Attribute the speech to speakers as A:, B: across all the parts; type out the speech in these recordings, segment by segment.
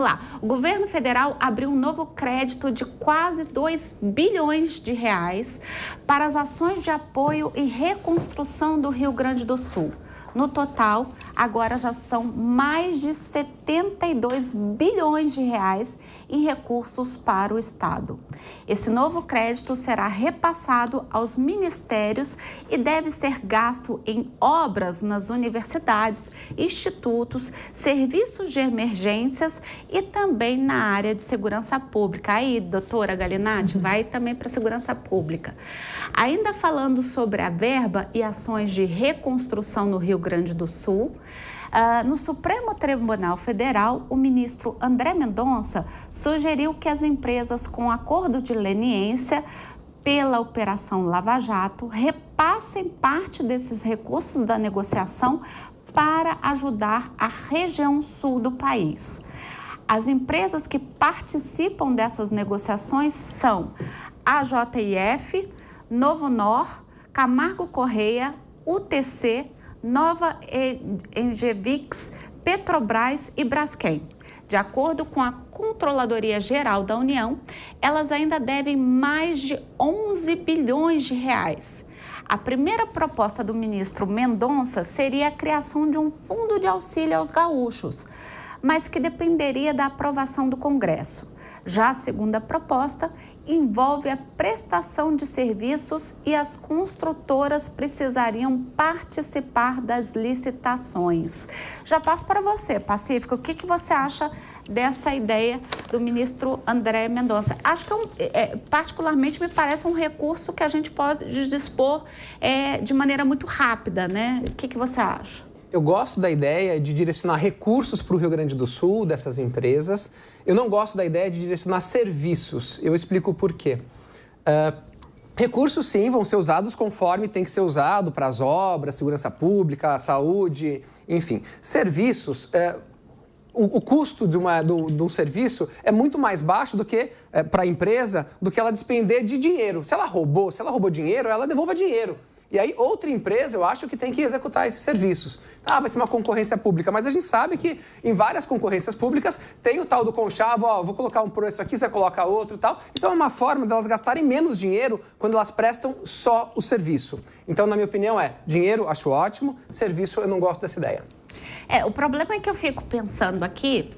A: Lá, o governo federal abriu um novo crédito de quase 2 bilhões de reais para as ações de apoio e reconstrução do Rio Grande do Sul. No total, agora já são mais de 72 bilhões de reais em recursos para o Estado. Esse novo crédito será repassado aos ministérios e deve ser gasto em obras nas universidades, institutos, serviços de emergências e também na área de segurança pública. Aí, doutora Galinatti, vai também para a segurança pública. Ainda falando sobre a verba e ações de reconstrução no Rio Grande do Sul, no Supremo Tribunal Federal, o ministro André Mendonça sugeriu que as empresas com acordo de leniência pela Operação Lava Jato repassem parte desses recursos da negociação para ajudar a região sul do país. As empresas que participam dessas negociações são a JIF, Novonor, Camargo Correia, UTC, Nova Engevix, Petrobras e Braskem. De acordo com a Controladoria Geral da União, elas ainda devem mais de 11 bilhões de reais. A primeira proposta do ministro Mendonça seria a criação de um fundo de auxílio aos gaúchos, mas que dependeria da aprovação do Congresso. Já a segunda proposta envolve a prestação de serviços e as construtoras precisariam participar das licitações. Já passo para você, Pacífico, o que você acha dessa ideia do ministro André Mendonça? Acho que, particularmente, me parece um recurso que a gente pode dispor de maneira muito rápida, né? O que você acha?
B: Eu gosto da ideia de direcionar recursos para o Rio Grande do Sul, dessas empresas. Eu não gosto da ideia de direcionar serviços. Eu explico por quê. Recursos, sim, vão ser usados conforme tem que ser usado para as obras, segurança pública, saúde, enfim. Serviços, o custo do serviço é muito mais baixo do que para a empresa, do que ela despender de dinheiro. Se ela roubou dinheiro, ela devolva dinheiro. E aí, outra empresa, eu acho que tem que executar esses serviços. Vai ser uma concorrência pública, mas a gente sabe que em várias concorrências públicas tem o tal do conchavo, vou colocar um preço aqui, você coloca outro e tal. Então, é uma forma delas gastarem menos dinheiro quando elas prestam só o serviço. Então, na minha opinião, dinheiro, acho ótimo, serviço, eu não gosto dessa ideia.
A: O problema é que eu fico pensando aqui,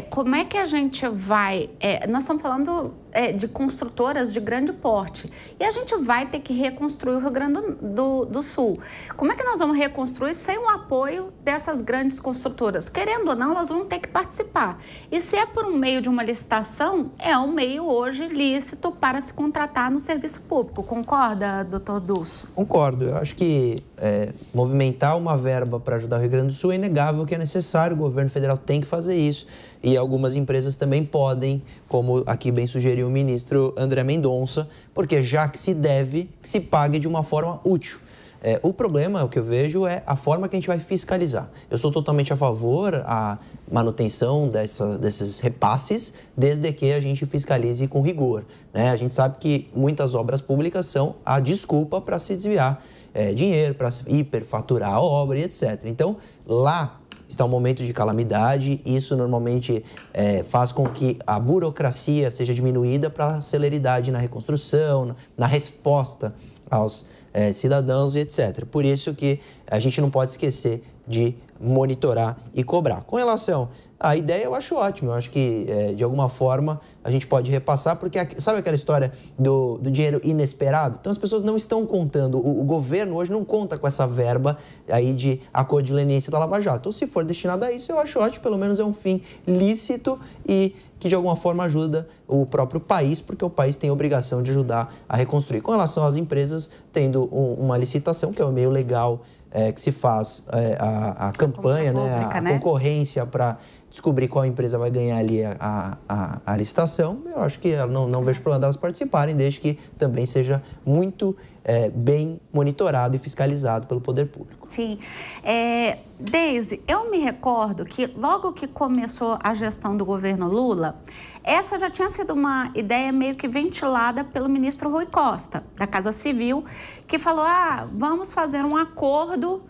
A: como é que a gente vai... nós estamos falando de construtoras de grande porte e a gente vai ter que reconstruir o Rio Grande do Sul. Como é que nós vamos reconstruir sem o apoio dessas grandes construtoras? Querendo ou não, elas vão ter que participar. E se é por um meio de uma licitação, é um meio hoje lícito para se contratar no serviço público. Concorda, doutor Dulcio?
C: Concordo. Eu acho que movimentar uma verba para ajudar o Rio Grande do Sul é inegável que é necessário. O governo federal tem que fazer isso. E algumas empresas também podem, como aqui bem sugeriu o ministro André Mendonça, porque já que se deve, que se pague de uma forma útil. O problema, o que eu vejo, é a forma que a gente vai fiscalizar. Eu sou totalmente a favor da manutenção desses repasses, desde que a gente fiscalize com rigor, né? A gente sabe que muitas obras públicas são a desculpa para se desviar dinheiro, para hiperfaturar a obra e etc. Então, lá está um momento de calamidade, isso normalmente faz com que a burocracia seja diminuída para a celeridade na reconstrução, na resposta aos cidadãos e etc. Por isso que a gente não pode esquecer de monitorar e cobrar. Com relação à ideia, eu acho ótimo. Eu acho que, de alguma forma, a gente pode repassar, porque sabe aquela história do dinheiro inesperado? Então, as pessoas não estão contando. O governo hoje não conta com essa verba aí de acordo de leniência da Lava Jato. Então, se for destinado a isso, eu acho ótimo. Pelo menos é um fim lícito e que, de alguma forma, ajuda o próprio país, porque o país tem a obrigação de ajudar a reconstruir. Com relação às empresas, tendo uma licitação, que é o meio legal que se faz a campanha, a concorrência para descobrir qual empresa vai ganhar ali a licitação, eu acho que não vejo problema delas participarem, desde que também seja muito bem monitorado e fiscalizado pelo poder público.
A: Sim. Deise, eu me recordo que logo que começou a gestão do governo Lula, essa já tinha sido uma ideia meio que ventilada pelo ministro Rui Costa, da Casa Civil, que falou, vamos fazer um acordo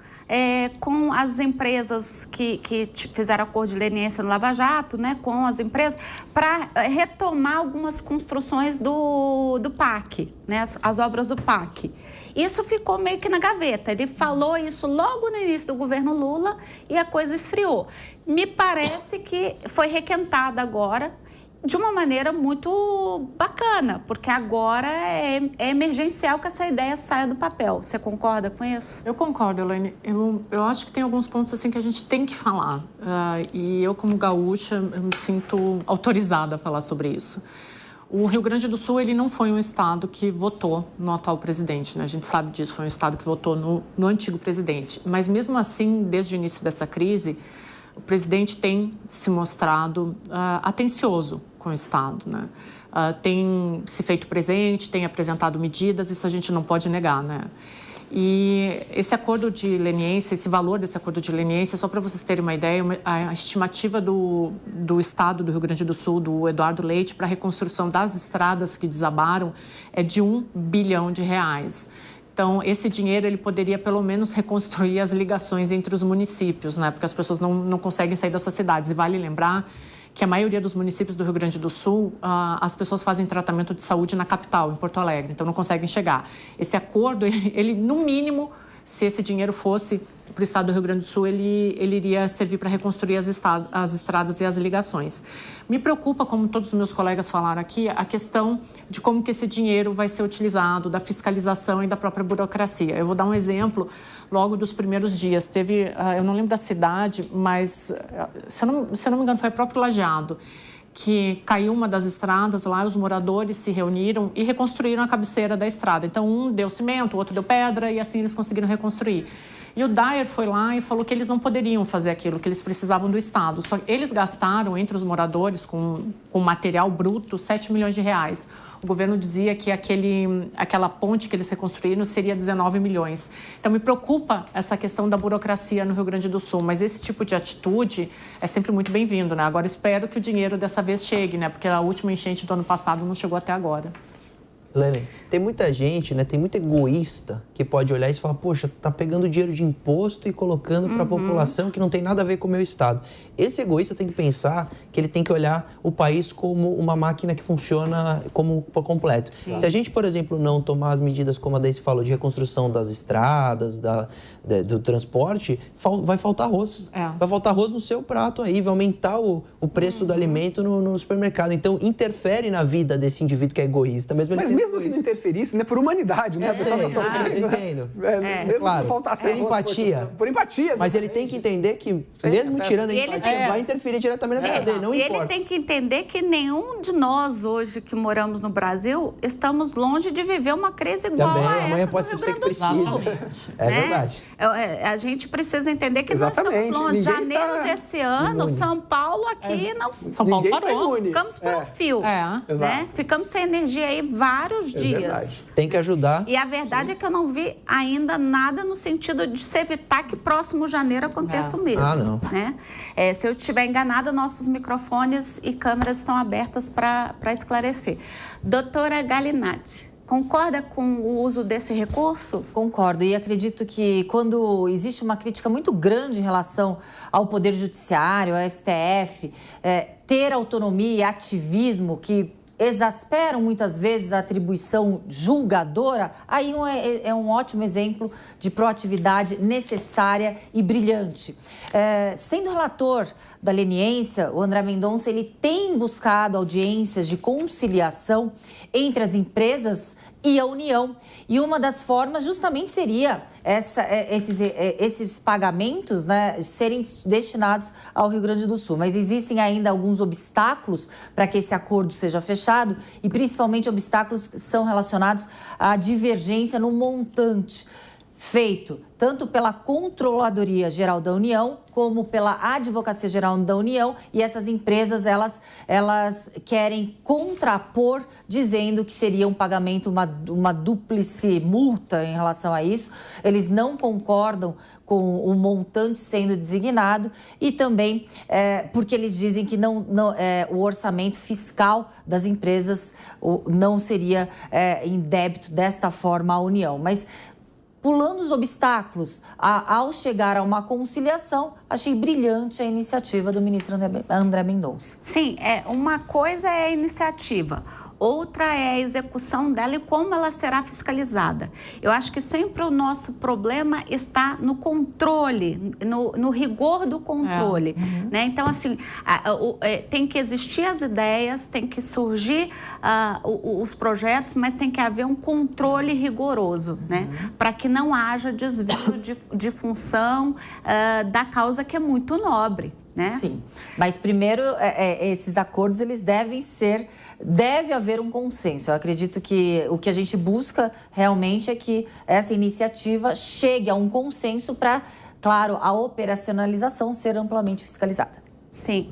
A: com as empresas que fizeram acordo de leniência no Lava Jato, né, com as empresas, para retomar algumas construções do PAC, né, as obras do PAC. Isso ficou meio que na gaveta. Ele falou isso logo no início do governo Lula e a coisa esfriou. Me parece que foi requentada agora de uma maneira muito bacana, porque agora é emergencial que essa ideia saia do papel. Você concorda com isso?
D: Eu concordo, Elaine. Eu acho que tem alguns pontos assim que a gente tem que falar. E eu, como gaúcha, eu me sinto autorizada a falar sobre isso. O Rio Grande do Sul, ele não foi um estado que votou no atual presidente, né? A gente sabe disso, foi um estado que votou no antigo presidente. Mas mesmo assim, desde o início dessa crise, o presidente tem se mostrado atencioso com o estado, né? Tem se feito presente, tem apresentado medidas, isso a gente não pode negar, né? E esse acordo de leniência, esse valor desse acordo de leniência, só para vocês terem uma ideia, a estimativa do estado do Rio Grande do Sul, do Eduardo Leite, para a reconstrução das estradas que desabaram é de R$1 bilhão. Então, esse dinheiro ele poderia pelo menos reconstruir as ligações entre os municípios, né? Porque as pessoas não conseguem sair das suas cidades. E vale lembrar que a maioria dos municípios do Rio Grande do Sul, as pessoas fazem tratamento de saúde na capital, em Porto Alegre, então não conseguem chegar. Esse acordo, ele no mínimo, se esse dinheiro fosse para o estado do Rio Grande do Sul, ele iria servir para reconstruir as estradas e as ligações. Me preocupa, como todos os meus colegas falaram aqui, a questão de como que esse dinheiro vai ser utilizado, da fiscalização e da própria burocracia. Eu vou dar um exemplo logo dos primeiros dias. Teve, eu não lembro da cidade, mas, se eu não me engano, foi próprio Lajeado, que caiu uma das estradas lá, os moradores se reuniram e reconstruíram a cabeceira da estrada. Então, um deu cimento, o outro deu pedra e assim eles conseguiram reconstruir. E o Dyer foi lá e falou que eles não poderiam fazer aquilo, que eles precisavam do Estado. Só que eles gastaram, entre os moradores, com material bruto, R$7 milhões. O governo dizia que aquela ponte que eles reconstruíram seria 19 milhões. Então, me preocupa essa questão da burocracia no Rio Grande do Sul. Mas esse tipo de atitude é sempre muito bem-vindo, né? Agora, espero que o dinheiro dessa vez chegue, né? Porque a última enchente do ano passado não chegou até agora.
C: Lene, tem muita gente, né, tem muito egoísta que pode olhar e falar, poxa, tá pegando dinheiro de imposto e colocando para a população que não tem nada a ver com o meu estado. Esse egoísta tem que pensar que ele tem que olhar o país como uma máquina que funciona por completo. Sim. Se a gente, por exemplo, não tomar as medidas como a Daisy falou, de reconstrução das estradas, do transporte, vai faltar arroz. Vai faltar arroz no seu prato aí, vai aumentar o preço do alimento no supermercado. Então, interfere na vida desse indivíduo que é egoísta. Mesmo
B: que não interferisse, né, por humanidade, né? A pessoa está sofrendo.
C: Entendo.
B: Mesmo
C: claro,
B: que faltasse
C: empatia.
B: Por empatia,
C: mas ele tem que entender que, mesmo tirando a empatia, vai interferir diretamente na vida dele, não importa.
A: Ele tem que entender que nenhum de nós hoje que moramos no Brasil estamos longe de viver uma crise igual a essa
C: amanhã pode ser você que precisa.
A: Verdade. A gente precisa entender que nós estamos longe. Janeiro desse ano, São Paulo aqui não...
D: São Paulo parou.
A: Ficamos por um fio. Né? Ficamos sem energia aí vários dias.
C: Verdade. Tem que ajudar.
A: E a verdade é que eu não vi ainda nada no sentido de se evitar que próximo janeiro aconteça o mesmo.
C: Não.
A: Né? Se eu estiver enganada, nossos microfones e câmeras estão abertas para esclarecer. Doutora Galinatti, concorda com o uso desse recurso?
E: Concordo, e acredito que quando existe uma crítica muito grande em relação ao Poder Judiciário, ao STF, ter autonomia e ativismo que exasperam muitas vezes a atribuição julgadora, aí é um ótimo exemplo de proatividade necessária e brilhante. Sendo relator da leniência, o André Mendonça ele tem buscado audiências de conciliação entre as empresas e a União. E uma das formas justamente seria esses pagamentos, né, serem destinados ao Rio Grande do Sul. Mas existem ainda alguns obstáculos para que esse acordo seja fechado e principalmente obstáculos que são relacionados à divergência no montante feito tanto pela Controladoria Geral da União como pela Advocacia Geral da União, e essas empresas elas querem contrapor, dizendo que seria um pagamento, uma dúplice multa em relação a isso. Eles não concordam com o montante sendo designado e também porque eles dizem que o orçamento fiscal das empresas não seria em débito desta forma à União. Mas pulando os obstáculos ao chegar a uma conciliação. Achei brilhante a iniciativa do ministro André Mendonça.
A: Sim, uma coisa é a iniciativa, outra é a execução dela e como ela será fiscalizada. Eu acho que sempre o nosso problema está no controle, no rigor do controle. Né? Então, assim, tem que existir as ideias, tem que surgir os projetos, mas tem que haver um controle rigoroso, né? Para que não haja desvio de função da causa que é muito nobre. Né?
E: Sim, mas primeiro esses acordos eles deve haver um consenso. Eu acredito que o que a gente busca realmente é que essa iniciativa chegue a um consenso para, claro, a operacionalização ser amplamente fiscalizada.
A: Sim.